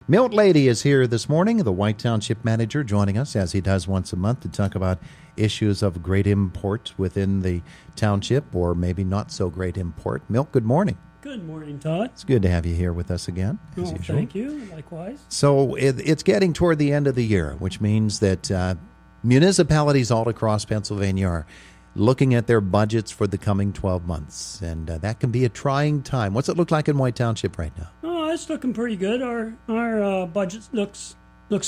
Milt Lady is here this morning, the White Township Manager, joining us as he does once a month to talk about issues of great import within the township, or maybe not so great import. Milt, good morning. Good morning, Todd. It's good to have you here with us again, as usual. Thank you. Likewise. So it's getting toward the end of the year, which means that municipalities all across Pennsylvania are looking at their budgets for the coming 12 months, and that can be a trying time. What's it look like in White Township right now? Oh, it's looking pretty good. Our budget looks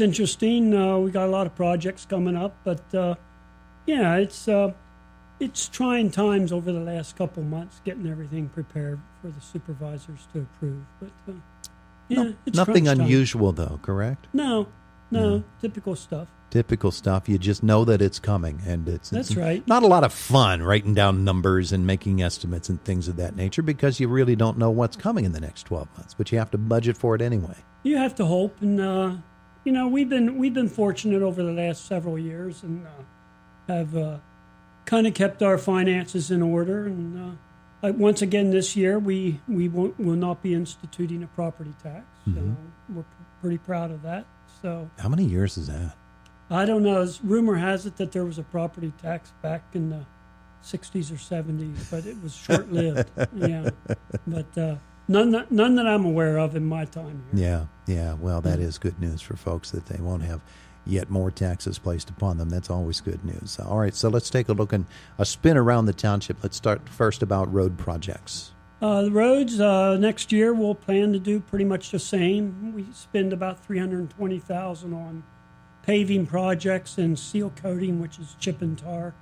interesting. We got a lot of projects coming up, but yeah, it's trying times over the last couple months, getting everything prepared for the supervisors to approve. But yeah, it's nothing crunch time. unusual though, correct? No, typical stuff. Typical stuff. You just know that it's coming, and That's right. Not a lot of fun writing down numbers and making estimates and things of that nature, because you really don't know what's coming in the next 12 months. But you have to budget for it anyway. You have to hope, and we've been fortunate over the last several years, and have kind of kept our finances in order. And once again this year, we will not be instituting a property tax. Mm-hmm. We're pretty proud of that. So how many years is that? I don't know. Rumor has it that there was a property tax back in the 60s or 70s, but it was short-lived. Yeah, but none that I'm aware of in my time here. Yeah. Well, that is good news for folks, that they won't have yet more taxes placed upon them. That's always good news. All right, so let's take a look and a spin around the township. Let's start first about road projects. The roads, next year we'll plan to do pretty much the same. We spend about $320,000 on paving projects and seal coating, which is chip and tar.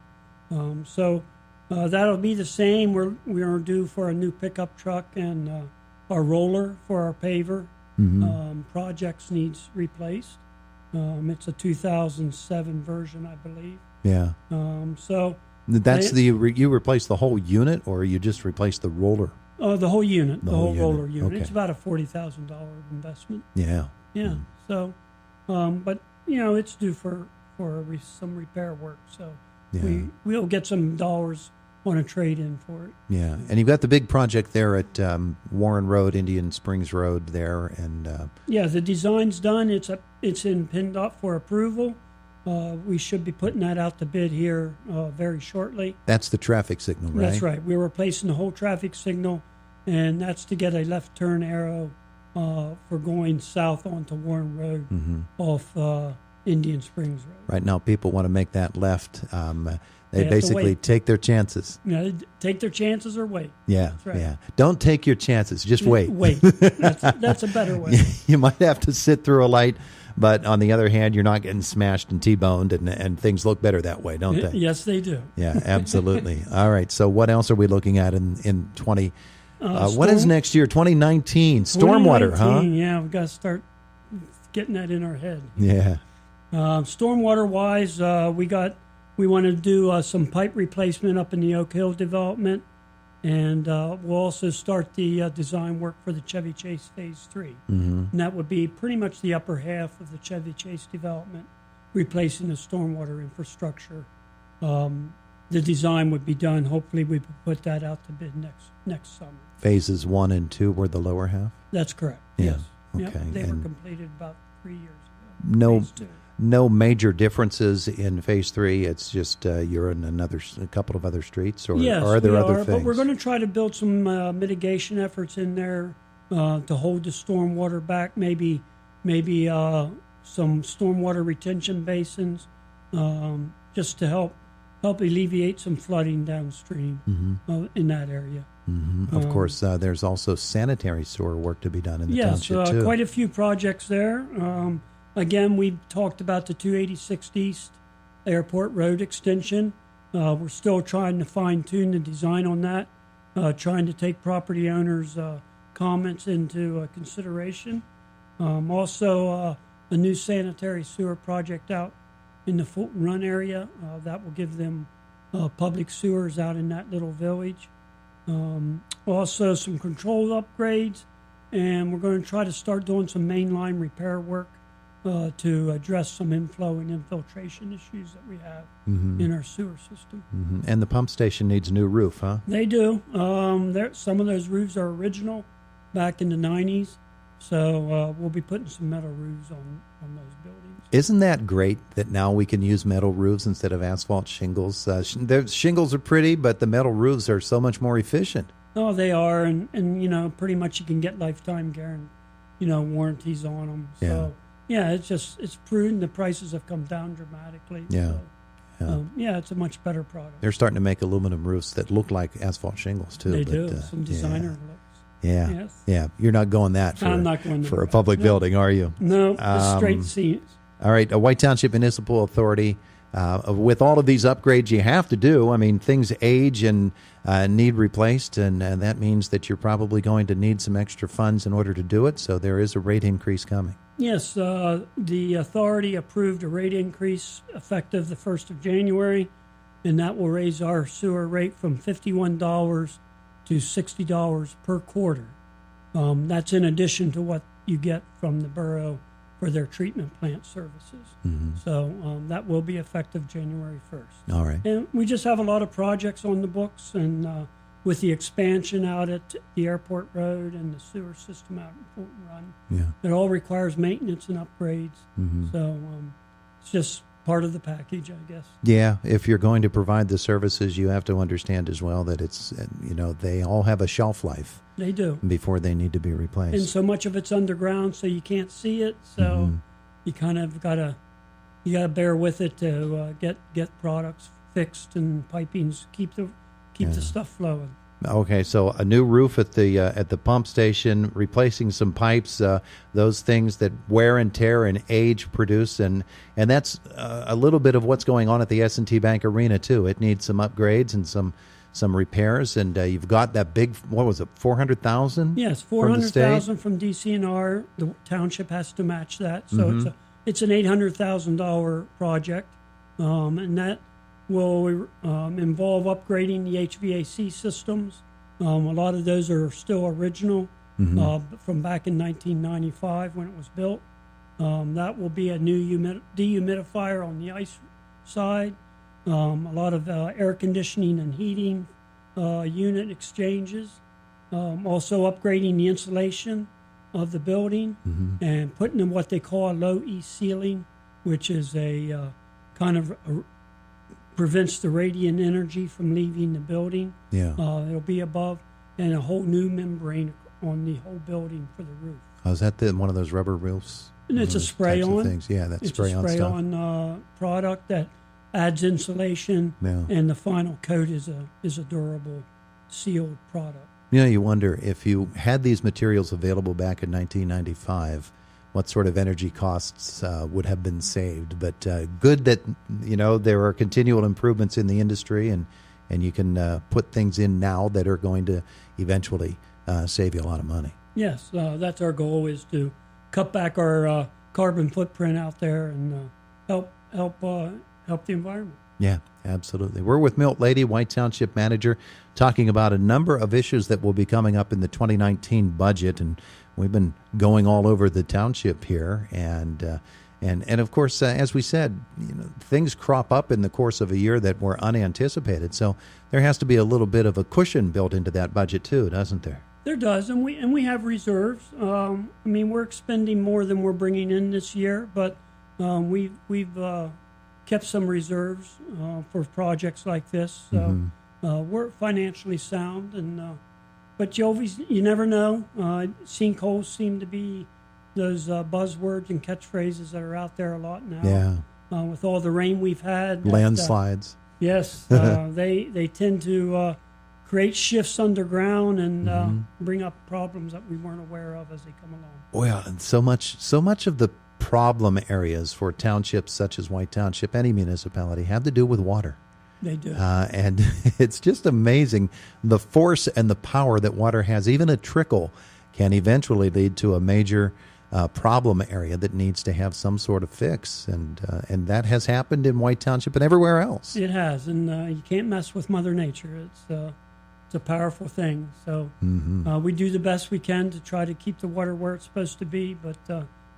So that'll be the same. We're due for a new pickup truck and our roller for our paver. Mm-hmm. Projects needs replaced. It's a 2007 version, I believe. Yeah. So that's you replace the whole unit, or you just replace the roller? The whole unit, the whole roller unit. Okay. It's about a $40,000 investment. Yeah. Yeah. So, but it's due for some repair work. So we'll get some dollars on a trade-in for it. Yeah, and you've got the big project there at Warren Road, Indian Springs Road there, and yeah, the design's done. It's in PennDOT for approval. We should be putting that out to bid here very shortly. That's the traffic signal, right? That's right. We're replacing the whole traffic signal, and that's to get a left turn arrow for going south onto Warren Road off Indian Springs Road. Right now, people want to make that left. They basically take their chances. Take their chances or wait. Yeah, that's right. Yeah. Don't take your chances. Just wait. Wait. That's a better way. You might have to sit through a light, but on the other hand, you're not getting smashed and T-boned, and things look better that way, don't they? Yes, they do. Yeah, absolutely. All right. So what else are we looking at in 20? What is next year? 2019. Stormwater, huh? Yeah, we've got to start getting that in our head. Yeah. Stormwater-wise, we want to do some pipe replacement up in the Oak Hill development, and we'll also start the design work for the Chevy Chase Phase 3. Mm-hmm. And that would be pretty much the upper half of the Chevy Chase development, replacing the stormwater infrastructure. The design would be done. Hopefully we would put that out to bid next summer. Phases 1 and 2 were the lower half? That's correct, Yeah. yes. Okay. Yep, they were completed about 3 years ago. No. Phase 2. No major differences in Phase 3. It's just you're in a couple of other streets, or yes, are there other things? things? But we're going to try to build some mitigation efforts in there to hold the stormwater back. Maybe some stormwater retention basins, just to help alleviate some flooding downstream in that area. Mm-hmm. Of course, there's also sanitary sewer work to be done in the township too. Yes, quite a few projects there. Again, we talked about the 286th East Airport Road extension. We're still trying to fine-tune the design on that, trying to take property owners' comments into consideration. Also, a new sanitary sewer project out in the Fulton Run area. That will give them public sewers out in that little village. Also, some control upgrades, and we're going to try to start doing some mainline repair work to address some inflow and infiltration issues that we have in our sewer system. Mm-hmm. And the pump station needs a new roof, huh? They do. Some of those roofs are original, back in the 90s. So we'll be putting some metal roofs on those buildings. Isn't that great that now we can use metal roofs instead of asphalt shingles? Shingles are pretty, but the metal roofs are so much more efficient. Oh, they are, and pretty much you can get lifetime warranties on them. So it's proven the prices have come down dramatically. Yeah. So, it's a much better product. They're starting to make aluminum roofs that look like asphalt shingles too. They do. Some designer looks. Yeah. Yes. Yeah. You're not going that for, I'm not going for a public building, are you? No, straight seams. All right. A White Township Municipal Authority, with all of these upgrades you have to do, I mean, things age and need replaced, and that means that you're probably going to need some extra funds in order to do it. So there is a rate increase coming. Yes, the authority approved a rate increase effective the 1st of January, and that will raise our sewer rate from $51 to $60 per quarter. That's in addition to what you get from the borough for their treatment plant services. Mm-hmm. So that will be effective January 1st. All right. And we just have a lot of projects on the books, and with the expansion out at the airport road and the sewer system out in Fulton Run, it all requires maintenance and upgrades. Mm-hmm. So it's just part of the package, I guess. Yeah, if you're going to provide the services, you have to understand as well that it's, they all have a shelf life. They do. Before they need to be replaced. And so much of it's underground, so you can't see it. So you kind of gotta bear with it to get products fixed and pipings, keep the stuff flowing. Okay, so a new roof at the pump station, replacing some pipes, those things that wear and tear and age produce, and that's a little bit of what's going on at the S&T Bank Arena too. It needs some upgrades and some repairs, and you've got that big, what was it, $400,000? Yes, $400,000 from DCNR. The township has to match that, so it's an $800,000 project, and that will involve upgrading the HVAC systems. A lot of those are still original from back in 1995 when it was built. That will be a new dehumidifier on the ice side. A lot of air conditioning and heating unit exchanges. Also upgrading the insulation of the building and putting in what they call a low E ceiling, which is a kind of prevents the radiant energy from leaving the building. Yeah. It'll be above, and a whole new membrane on the whole building for the roof. Oh, is that one of those rubber roofs? And it's a spray-on. Things? Yeah, that's spray-on stuff. It's a spray-on product that adds insulation, and the final coat is a durable, sealed product. You wonder if you had these materials available back in 1995, what sort of energy costs would have been saved. But good that, there are continual improvements in the industry, and you can put things in now that are going to eventually save you a lot of money. Yes, that's our goal, is to cut back our carbon footprint out there and help the environment. Yeah, absolutely. We're with Milt Lady, White Township Manager, talking about a number of issues that will be coming up in the 2019 budget, and we've been going all over the township here, and of course, as we said, things crop up in the course of a year that were unanticipated. So there has to be a little bit of a cushion built into that budget too, doesn't there? There does, and we have reserves. We're expending more than we're bringing in this year, but we've kept some reserves for projects like this. So we're financially sound, and but you never know. Sinkholes seem to be those buzzwords and catchphrases that are out there a lot now. Yeah. With all the rain we've had. Landslides. Yes. They tend to create shifts underground and bring up problems that we weren't aware of as they come along. Well, and so much of the problem areas for townships such as White Township, any municipality, have to do with water. They do. And it's just amazing the force and the power that water has. Even a trickle can eventually lead to a major problem area that needs to have some sort of fix. And that has happened in White Township and everywhere else. It has. And you can't mess with Mother Nature. It's a powerful thing. So we do the best we can to try to keep the water where it's supposed to be, but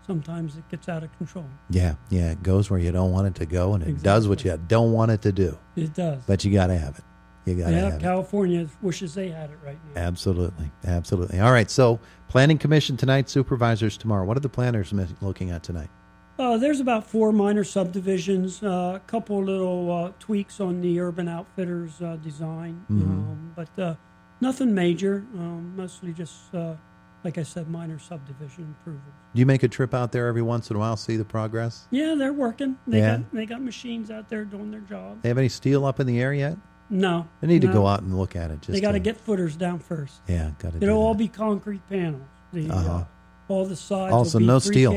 sometimes it gets out of control. Yeah, it goes where you don't want it to go, and it does what you don't want it to do. It does. But you got to have it. You got to have it. California wishes they had it right now. Absolutely. Absolutely. All right. So, Planning Commission tonight, supervisors tomorrow. What are the planners looking at tonight? There's about 4 minor subdivisions, a couple little tweaks on the Urban Outfitters design, but nothing major. Mostly just, like I said, minor subdivision approvals. Do you make a trip out there every once in a while, see the progress? Yeah, they're working. They got machines out there doing their job. They have any steel up in the air yet? No. I need to go out and look at it. They got to get footers down first. Yeah, got to. It'll all be concrete panels. All the sides also, will be no precast. steel.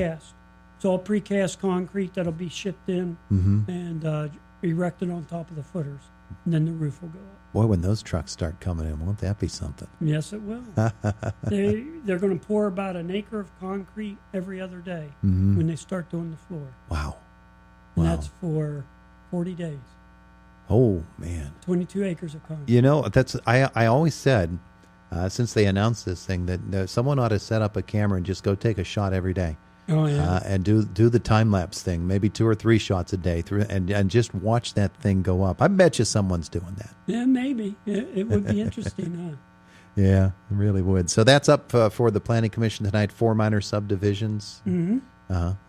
It's all precast concrete that'll be shipped in and erected on top of the footers, and then the roof will go up. Boy, when those trucks start coming in, won't that be something? Yes, it will. They're going to pour about an acre of concrete every other day when they start doing the floor. Wow. And that's for 40 days. Oh, man. 22 acres of concrete. You know, I always said, since they announced this thing, that someone ought to set up a camera and just go take a shot every day. Oh, yeah. And do the time-lapse thing, maybe 2 or 3 shots a day, and just watch that thing go up. I bet you someone's doing that. Yeah, maybe. It would be interesting, huh? Yeah, it really would. So that's up for the Planning Commission tonight, 4 minor subdivisions. Mm-hmm.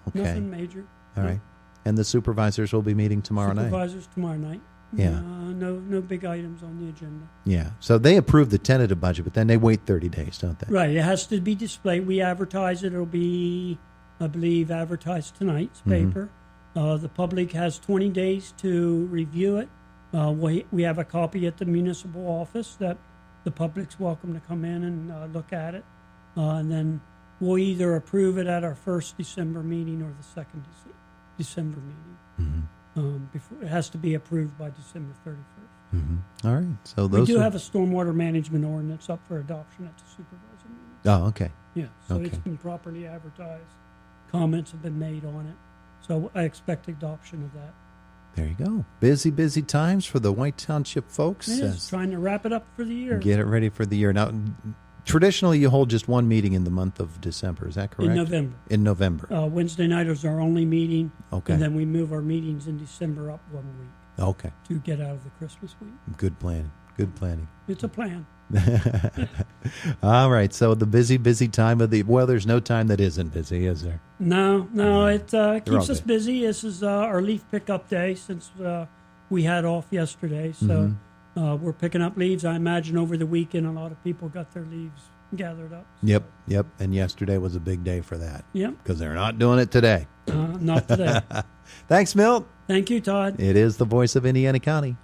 Okay. Nothing major. All right. And the supervisors will be meeting tomorrow night. Supervisors tomorrow night. Yeah. No big items on the agenda. Yeah. So they approve the tentative budget, but then they wait 30 days, don't they? Right. It has to be displayed. We advertise it. It'll be, I believe, advertised tonight's paper. The public has 20 days to review it. We have a copy at the municipal office that the public's welcome to come in and look at it. And then we'll either approve it at our first December meeting or the second December meeting. Before it has to be approved by December 31st. All right. So We those do have a stormwater management ordinance up for adoption at the supervisor meeting. Oh, okay. Yeah, so Okay. it's been properly advertised. Comments have been made on it. So I expect adoption of that. There you go. Busy times for the White Township folks. It is trying to wrap it up for the year. Get it ready for the year. Now, traditionally, you hold just one meeting in the month of December. Is that correct? In November. In November. Wednesday night is our only meeting. Okay. And then we move our meetings in December up 1 week Okay. to get out of the Christmas week. Good planning. Good planning. It's a plan. All right. So the busy time of the there's no time that isn't busy, is there? No, it keeps us good. busy. This is our leaf pickup day since we had off yesterday. So we're picking up leaves. I imagine over the weekend a lot of people got their leaves gathered up. Yep. And yesterday was a big day for that. Yep. Because they're not doing it today. Not today. Thanks, Milt. Thank you, Todd. It is the voice of Indiana County.